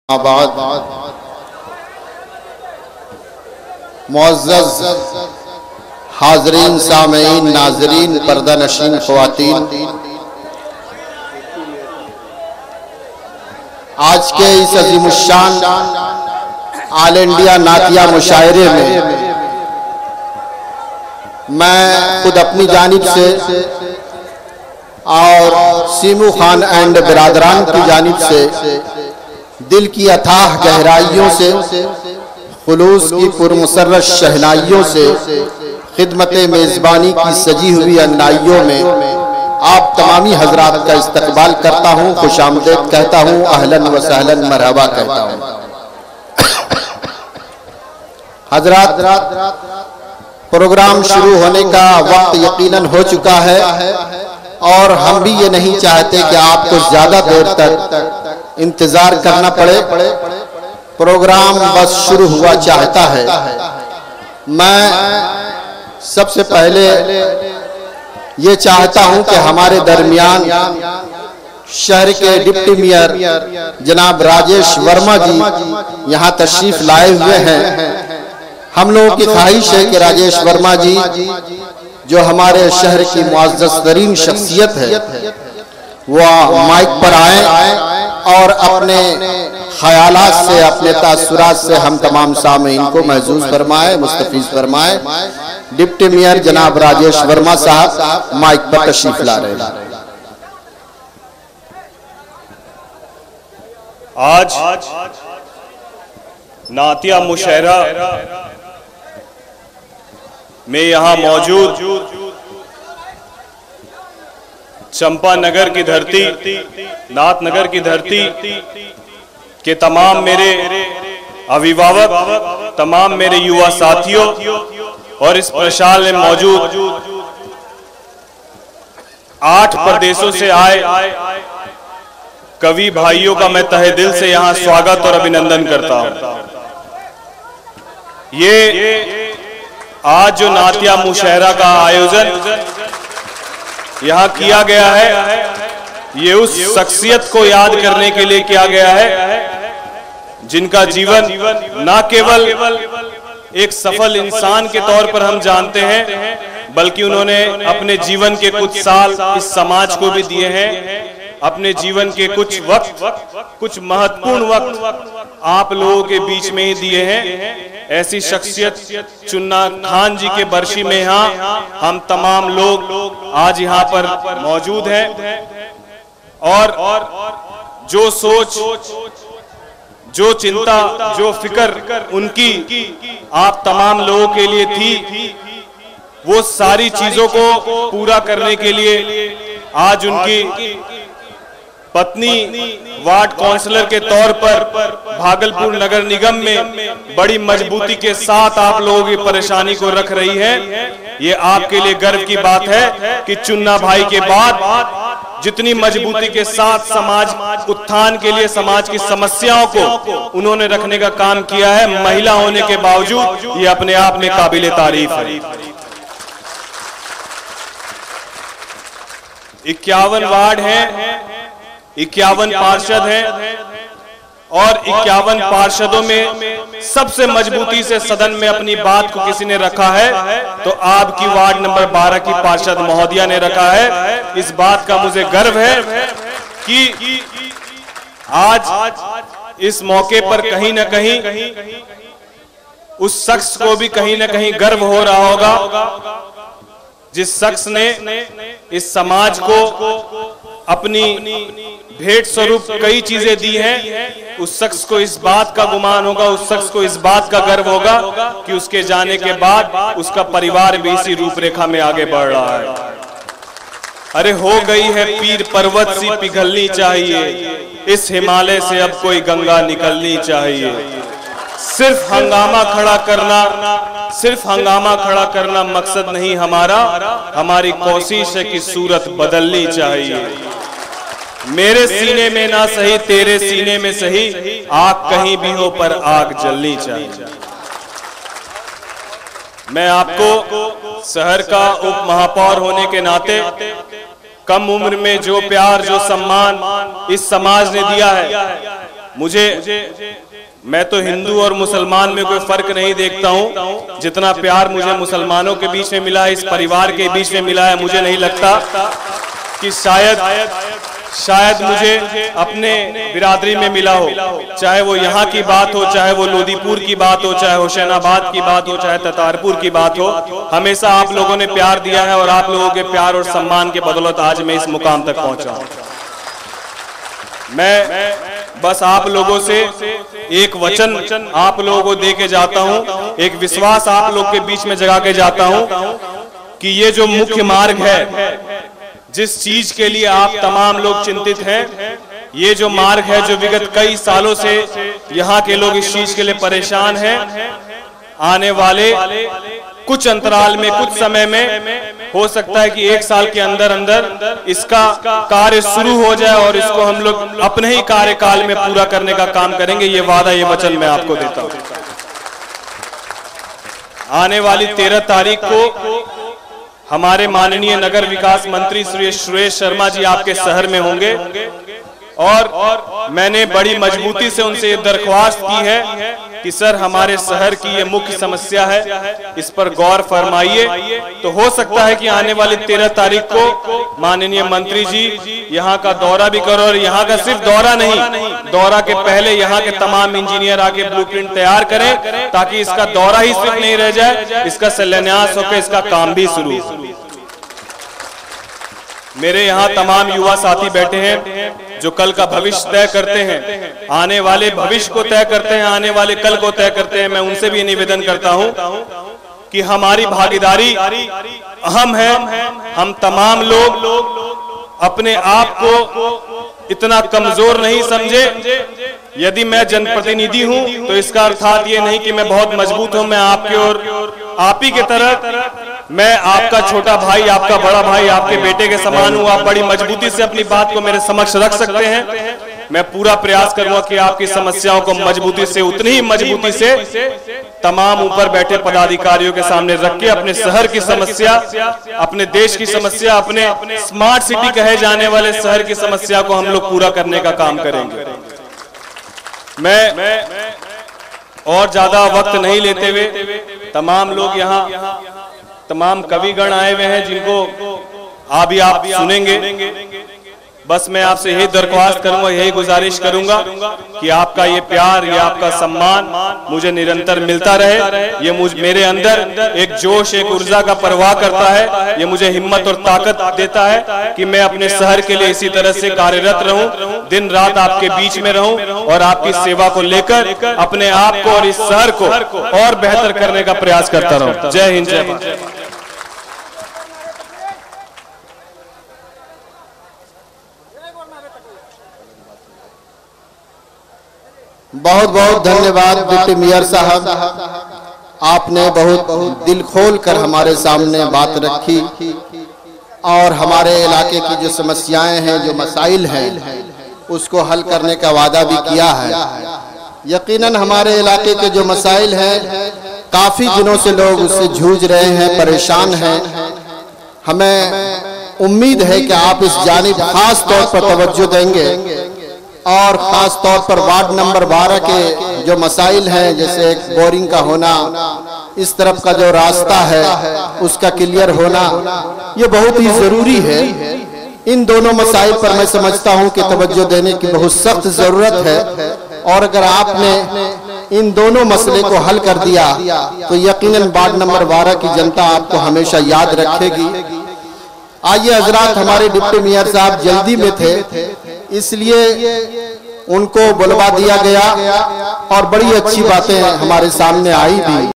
बाद मुअज़्ज़ज़ हाज़रीन, सामीईन, नाज़रीन, पर्दा नशीन ख़वातीन, आज के इस अज़ीमुश्शान ऑल इंडिया नातिया मुशायरे में मैं खुद अपनी जानिब से और सीमू खान एंड बिरादरान की जानिब से दिल की अथाह गहराइयों से, खुलूस की पुरमसर्रत शहनाइयों से, खिदमत मेज़बानी की सजी हुई अन्नाइयों में आप तमामी हजरात का इस्तकबाल करता हूँ, खुशामदीद कहता हूँ, अहलन व सहलन मरहबा कहता हूँ। हजरात, प्रोग्राम शुरू होने का वक्त यकीनन हो चुका है और हम भी ये नहीं चाहते कि आपको ज्यादा देर तक इंतजार करना पड़े। प्रोग्राम बस शुरू हुआ चाहता है। मैं सबसे पहले ये चाहता हूं कि हमारे दरमियान शहर के डिप्टी मेयर जनाब राजेश वर्मा जी यहाँ तशरीफ लाए हुए हैं। हम लोगों की ख्वाहिश है कि राजेश वर्मा जी जो हमारे शहर की मुअज़्ज़ज़ तरीन शख्सियत है वह माइक पर आए और अपने ख्यालात से, अपने तासुरात से हम तमाम सामीईन को महसूस फरमाए, मुस्तफीज फरमाए। डिप्टी मेयर जनाब राजेश वर्मा साहब माइक पर तशरीफ ला रहे हैं। आज नातिया मुशायरा में यहाँ मौजूद चंपानगर की धरती, नाथनगर की धरती के तमाम मेरे अभिभावक, तमाम मेरे युवा साथियों और इस प्रशाल में मौजूद 8 प्रदेशों से आए कवि भाइयों का मैं तहे दिल से यहाँ स्वागत और अभिनंदन करता हूँ। ये आज जो नातिया मुशायरा का आयोजन यहाँ किया गया है, ये उस शख्सियत को याद करने के लिए किया गया है जिनका जीवन न केवल एक सफल इंसान के तौर पर हम जानते हैं, बल्कि उन्होंने अपने जीवन के कुछ साल इस समाज को भी दिए हैं। अपने जीवन के कुछ वक्त, कुछ महत्वपूर्ण वक्त आप लोगों के बीच में ही दिए हैं। ऐसी शख्सियत चुन्ना खान जी के बरसी में यहाँ हम तमाम लोग आज यहाँ पर मौजूद हैं और जो सोच, जो चिंता, जो फिक्र उनकी आप तमाम लोगों के लिए थी, वो सारी चीजों को पूरा करने के लिए आज उनकी पत्नी वार्ड काउंसलर के तौर पर भागलपुर नगर निगम में बड़ी मजबूती के साथ आप लोगों की परेशानी को रख रही है। ये आपके लिए गर्व की बात है कि चुन्ना भाई के बाद जितनी मजबूती के साथ समाज उत्थान के लिए, समाज की समस्याओं को उन्होंने रखने का काम किया है। महिला होने के बावजूद ये अपने आप में काबिले तारीफ है। 51 वार्ड हैं, 51 पार्षद हैं और 51 पार्षदों में सबसे मजबूती से सदन में अपनी बात को किसी ने रखा है तो आपकी वार्ड नंबर 12 की पार्षद महोदया ने रखा है। इस बात का मुझे गर्व है कि आज इस मौके पर कहीं न कहीं उस शख्स को भी कहीं न कहीं गर्व हो रहा होगा जिस शख्स ने इस समाज को अपनी भेंट स्वरूप कई चीजें दी हैं। उस शख्स को इस बात का गुमान होगा, उस शख्स को इस बात का गर्व होगा कि उसके जाने के बाद उसका परिवार भी इसी रूपरेखा में आगे बढ़ रहा है। अरे हो गई है पीर पर्वत सी पिघलनी चाहिए, इस हिमालय से अब कोई गंगा निकलनी चाहिए। सिर्फ हंगामा खड़ा करना, सिर्फ हंगामा खड़ा करना मकसद नहीं हमारा, हमारी कोशिश है कि सूरत बदलनी चाहिए। मेरे सीने में ना सही, तेरे सीने में सही, आग कहीं भी हो पर आग जलनी चाहिए। मैं आपको शहर का उप महापौर होने के नाते कम उम्र में जो प्यार, जो सम्मान इस समाज ने दिया है, मैं तो हिंदू और मुसलमान में कोई फर्क नहीं देखता हूं। जितना प्यार मुझे मुसलमानों के बीच में मिला है, इस परिवार के बीच में मिला है, मुझे नहीं लगता कि शायद मुझे अपने बिरादरी में मिला हो। चाहे वो यहाँ की बात हो, चाहे वो लोदीपुर की बात हो, चाहे हुसैनाबाद की बात हो, चाहे ततारपुर की बात हो, हमेशा आप लोगों ने प्यार दिया है और आप लोगों के प्यार और सम्मान के बदौलत आज मैं इस मुकाम तक पहुंचा हूं। मैं बस आप लोगों से एक वचन आप लोगों को दे के जाता हूं, एक विश्वास आप लोग के बीच में जगा के जाता हूं कि ये जो मुख्य मार्ग है, जिस चीज के लिए आप तमाम लोग चिंतित हैं, ये जो मार्ग है जो विगत कई सालों से यहाँ के लोग इस चीज के लिए परेशान हैं, आने वाले कुछ अंतराल में, कुछ समय में हो सकता है कि 1 साल के अंदर अंदर इसका कार्य शुरू हो जाए और इसको हम लोग अपने ही कार्यकाल में पूरा करने का काम करेंगे। ये वादा, ये वचन मैं आपको देता हूं। आने वाली 13 तारीख को हमारे माननीय नगर विकास मंत्री श्री सुरेश शर्मा जी आपके शहर में होंगे और मैंने बड़ी मजबूती से उनसे ये दरख्वास्त की है कि सर, हमारे शहर की ये मुख्य समस्या है, इस पर गौर फरमाइए। तो हो सकता है कि आने वाली 13 तारीख को माननीय मंत्री जी यहाँ का दौरा भी करो और यहाँ का सिर्फ दौरा नहीं, दौरा के पहले यहाँ के तमाम इंजीनियर आके ब्लूप्रिंट तैयार करें ताकि इसका दौरा ही सिर्फ नहीं रह जाए, इसका शिलान्यास होकर इसका काम भी शुरू हो। मेरे यहाँ तमाम युवा साथी बैठे हैं जो कल का भविष्य तय करते हैं, आने वाले भविष्य को तय करते हैं, आने वाले कल को तय करते हैं। मैं उनसे भी निवेदन करता हूं कि हमारी भागीदारी अहम है। हम तमाम लोग अपने आप को इतना कमजोर नहीं समझे। यदि मैं जनप्रतिनिधि हूं तो इसका अर्थात ये नहीं कि मैं बहुत मजबूत हूं। मैं आपके और आप ही के तरह, मैं आपका छोटा भाई, आपका बड़ा भाई, आपके बेटे के समान हूं। आप बड़ी मजबूती से अपनी बात को मेरे समक्ष रख सकते हैं। मैं पूरा प्रयास करूंगा कि आपकी समस्याओं को मजबूती से, उतनी ही मजबूती से तमाम ऊपर बैठे पदाधिकारियों के सामने रख के अपने शहर की समस्या, अपने देश की समस्या, अपने स्मार्ट सिटी कहे जाने वाले शहर की समस्या को हम लोग पूरा करने का काम करेंगे। मैं और ज्यादा वक्त नहीं लेते हुए, तमाम लोग यहाँ, तमाम कविगण आए हुए हैं जिनको अभी आप सुनेंगे। बस मैं आपसे यही दरख्वास्त करूंगा, यही गुजारिश करूंगा कि आपका ये प्यार, ये आपका सम्मान मुझे निरंतर मिलता रहे। ये मेरे अंदर एक जोश, एक ऊर्जा का प्रवाह करता है। ये मुझे हिम्मत और ताकत देता है कि मैं अपने शहर के लिए इसी तरह से कार्यरत रहूं, दिन रात आपके बीच में रहूं और आपकी सेवा को लेकर अपने आप को और इस शहर को और बेहतर करने का प्रयास करता रहूं। जय हिंद, जय भारत। बहुत बहुत धन्यवाद डिप्टी मेयर साहब, आपने बहुत दिल खोल कर हमारे सामने बात रखी और हमारे इलाके की जो समस्याएं हैं, जो मसाइल हैं, उसको हल करने का वादा भी किया है। यकीनन हमारे इलाके के जो मसाइल हैं, काफी दिनों से लोग उससे जूझ रहे हैं, परेशान हैं। हमें उम्मीद है कि आप इस जानिब खास तौर पर तवज्जो देंगे और खास तौर पर वार्ड नंबर 12 के जो मसाइल हैं, जैसे एक बोरिंग का होना, इस तरफ का जो रास्ता है उसका क्लियर होना, ये बहुत ही जरूरी है। इन दोनों मसाइल पर मैं समझता हूं कि तवज्जो देने की बहुत सख्त जरूरत है और अगर आपने इन दोनों मसले को हल कर दिया तो यकीनन वार्ड नंबर 12 की जनता आपको हमेशा याद रखेगी। आइए हजरात, हमारे डिप्टी मेयर साहब जल्दी में थे, इसलिए उनको बुलवा दिया गया और बड़ी अच्छी बातें हमारे सामने आई भी।